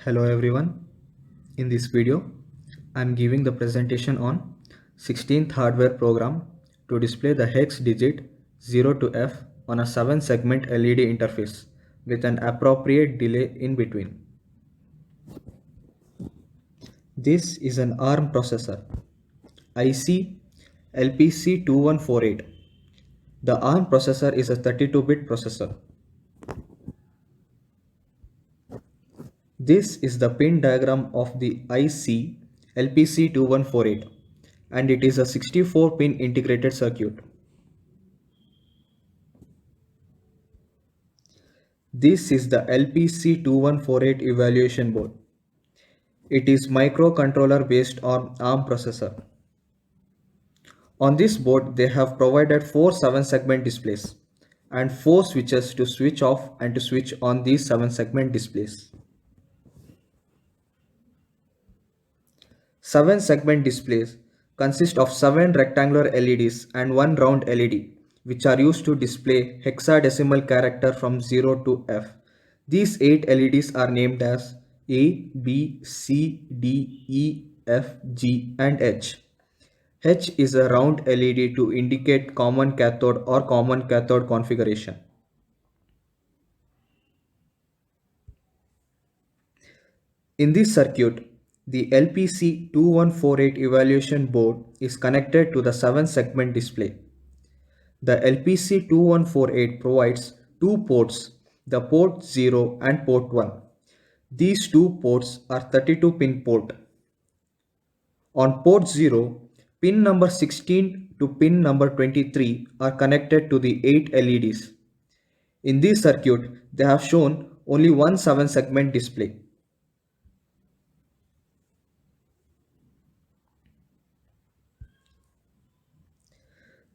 Hello everyone. In this video, I am giving the presentation on 16th hardware program to display the hex digit 0 to F on a 7 segment LED interface with an appropriate delay in between. This is an ARM processor, IC LPC2148. The ARM processor is a 32-bit processor. This is the pin diagram of the IC LPC2148 and it is a 64-pin integrated circuit. This is the LPC2148 evaluation board. It is microcontroller based on ARM processor. On this board they have provided 4 7-segment displays and 4 switches to switch off and to switch on these 7-segment displays. 7-segment displays consist of 7 rectangular LEDs and 1 round LED, which are used to display hexadecimal character from 0 to F. These 8 LEDs are named as A, B, C, D, E, F, G and H. H is a round LED to indicate common cathode or common cathode configuration. In this circuit, the LPC2148 evaluation board is connected to the 7-segment display. The LPC2148 provides two ports, the port 0 and port 1. These two ports are 32-pin port. On port 0, pin number 16 to pin number 23 are connected to the 8 LEDs. In this circuit, they have shown only one 7-segment display.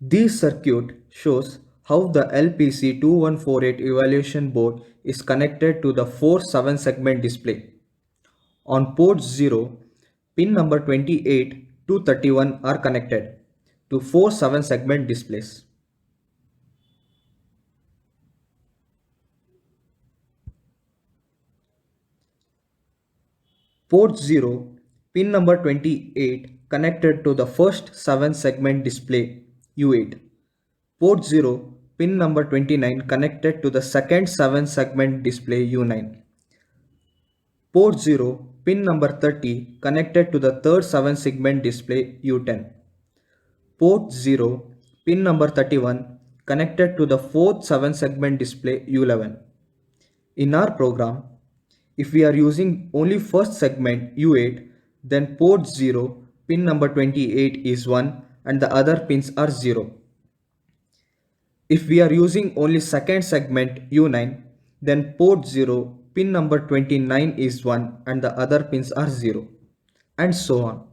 This circuit shows how the LPC2148 evaluation board is connected to the 4 7-segment display. On port 0, pin number 28 to 31 are connected to 4 7-segment displays. Port 0, pin number 28 connected to the first 7-segment display U8. Port 0, pin number 29 connected to the second 7-segment display U9. Port 0, pin number 30 connected to the third 7-segment display U10. Port 0, pin number 31 connected to the fourth 7-segment display U11. In our program, if we are using only first segment U8, then port 0, pin number 28 is 1 and the other pins are 0. If we are using only second segment U9, then port 0, pin number 29 is 1 and the other pins are 0, and so on.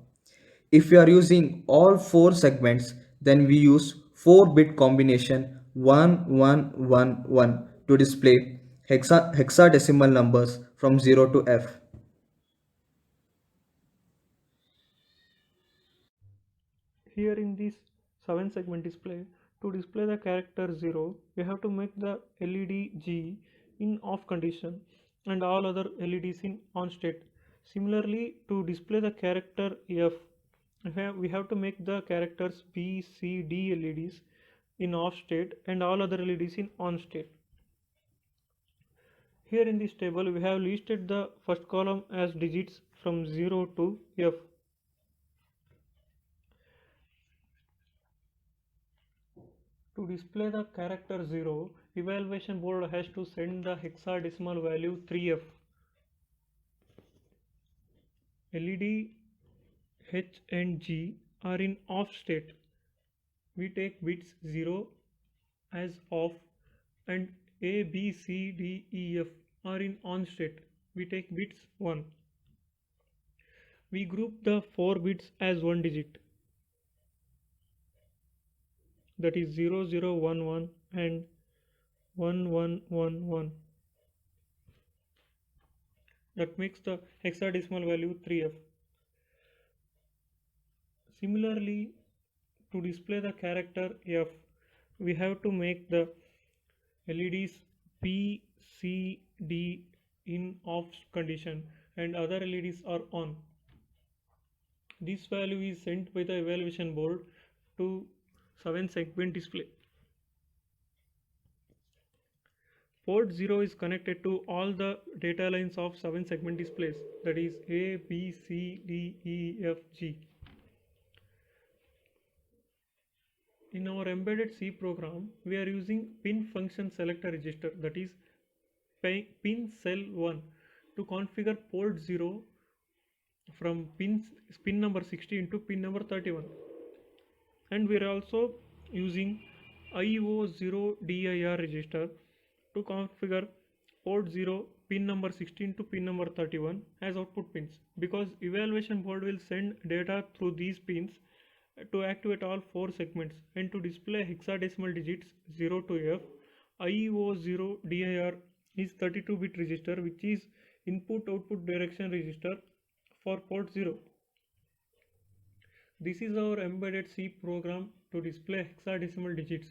If we are using all 4 segments, then we use 4-bit combination 1111 to display hexadecimal numbers from 0 to F. Here in this 7 segment display, to display the character 0, we have to make the LED G in off condition and all other LEDs in on state. Similarly, to display the character F, we have to make the characters B, C, D LEDs in off state and all other LEDs in on state. Here in this table, we have listed the first column as digits from 0 to F. To display the character 0, evaluation board has to send the hexadecimal value 3F. LED H and G are in off state. We take bits 0 as off and A, B, C, D, E, F are in on state. We take bits 1. We group the 4 bits as one digit, that is 0011 and 1111. That makes the hexadecimal value 3F. Similarly, to display the character F, we have to make the LEDs P, C, D in off condition and other LEDs are on. This value is sent by the evaluation board to 7 segment display. Port 0 is connected to all the data lines of 7 segment displays, that is A, B, C, D, E, F, G. In our embedded C program, we are using pin function selector register, that is pin cell 1, to configure port 0 from pin number 16 to pin number 31. And we are also using IO0 DIR register to configure port 0 pin number 16 to pin number 31 as output pins, because evaluation board will send data through these pins to activate all 4 segments and to display hexadecimal digits 0 to F. IO0 DIR is 32-bit register which is input output direction register for port 0. This is our embedded C program to display hexadecimal digits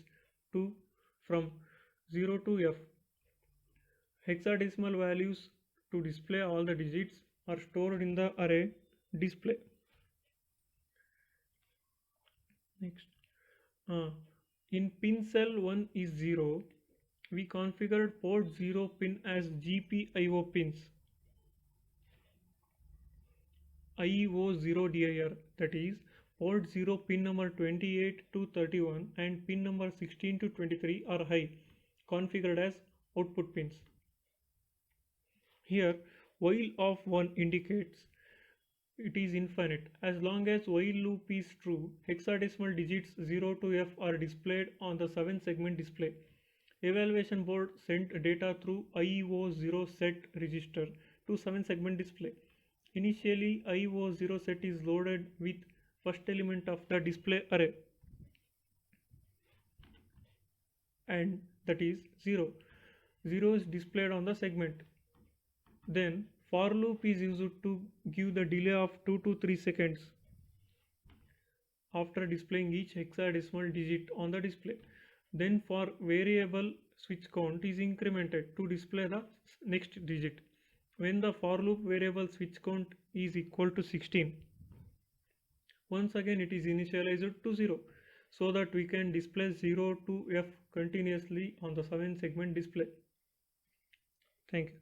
from 0 to F. Hexadecimal values to display all the digits are stored in the array display. Next, in pin cell 1 is 0, we configured port 0 pin as GPIO pins. IO0 DIR, that is port 0 pin number 28 to 31 and pin number 16 to 23 are high, configured as output pins. Here while of 1 indicates it is infinite. As long as while loop is true, hexadecimal digits 0 to F are displayed on the 7 segment display. Evaluation board sent data through IO0 set register to 7 segment display. Initially, IO0 set is loaded with first element of the display array, and that is 0. 0 is displayed on the segment. Then for loop is used to give the delay of 2 to 3 seconds after displaying each hexadecimal digit on the display. Then for variable switch count is incremented to display the next digit when the for loop variable switch count is equal to 16. Once again it is initialized to 0 so that we can display 0 to F continuously on the 7 segment display. Thank you.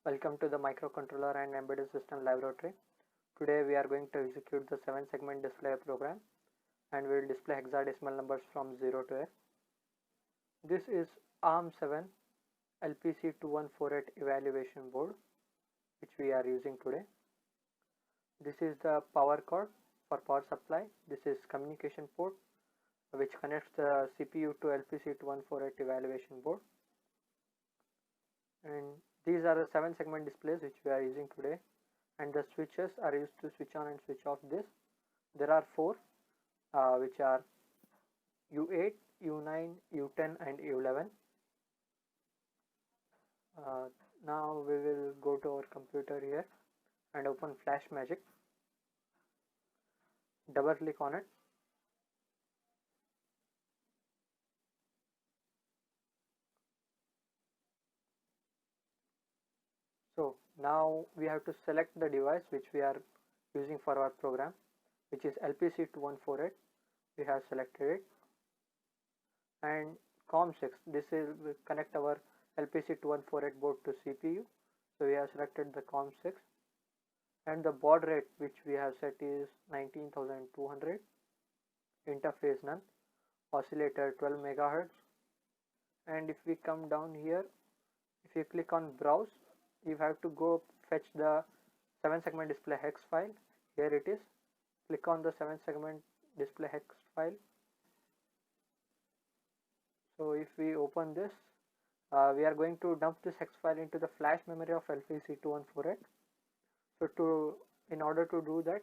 Welcome to the microcontroller and embedded system laboratory. Today we are going to execute the 7 segment display program and we will display hexadecimal numbers from 0 to F. This is ARM7 LPC2148 evaluation board which we are using today. This is the power cord for power supply. This is communication port which connects the CPU to LPC2148 evaluation board. And these are the 7 segment displays which we are using today, and the switches are used to switch on and switch off this. There are 4 which are U8, U9, U10 and U11. Now we will go to our computer here and open FlashMagic. Double click on it. So now we have to select the device which we are using for our program, which is LPC2148. We have selected it, and COM6, this will connect our LPC2148 board to CPU, so we have selected the COM6, and the baud rate which we have set is 19200, interface none, oscillator 12 MHz. And if we come down here, if you click on browse, you have to go fetch the 7 segment display hex file. Here it is. Click on the 7 segment display hex file. So if we open this, we are going to dump this hex file into the flash memory of LPC2148. So in order to do that,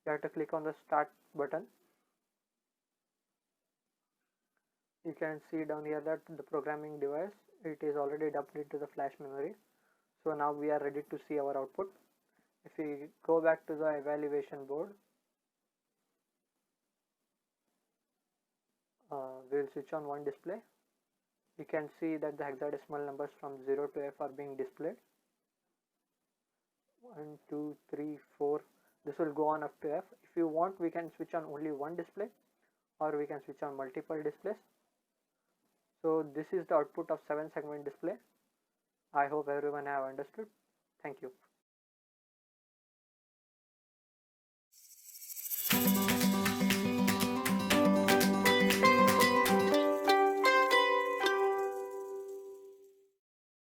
you have to click on the start button. You can see down here that the programming device, it is already dumped into the flash memory. So now we are ready to see our output. If we go back to the evaluation board, we will switch on one display. you can see that the hexadecimal numbers from 0 to F are being displayed. 1, 2, 3, 4. This will go on up to F. If you want, we can switch on only one display, or we can switch on multiple displays. So this is the output of 7-segment display. I hope everyone have understood. Thank you.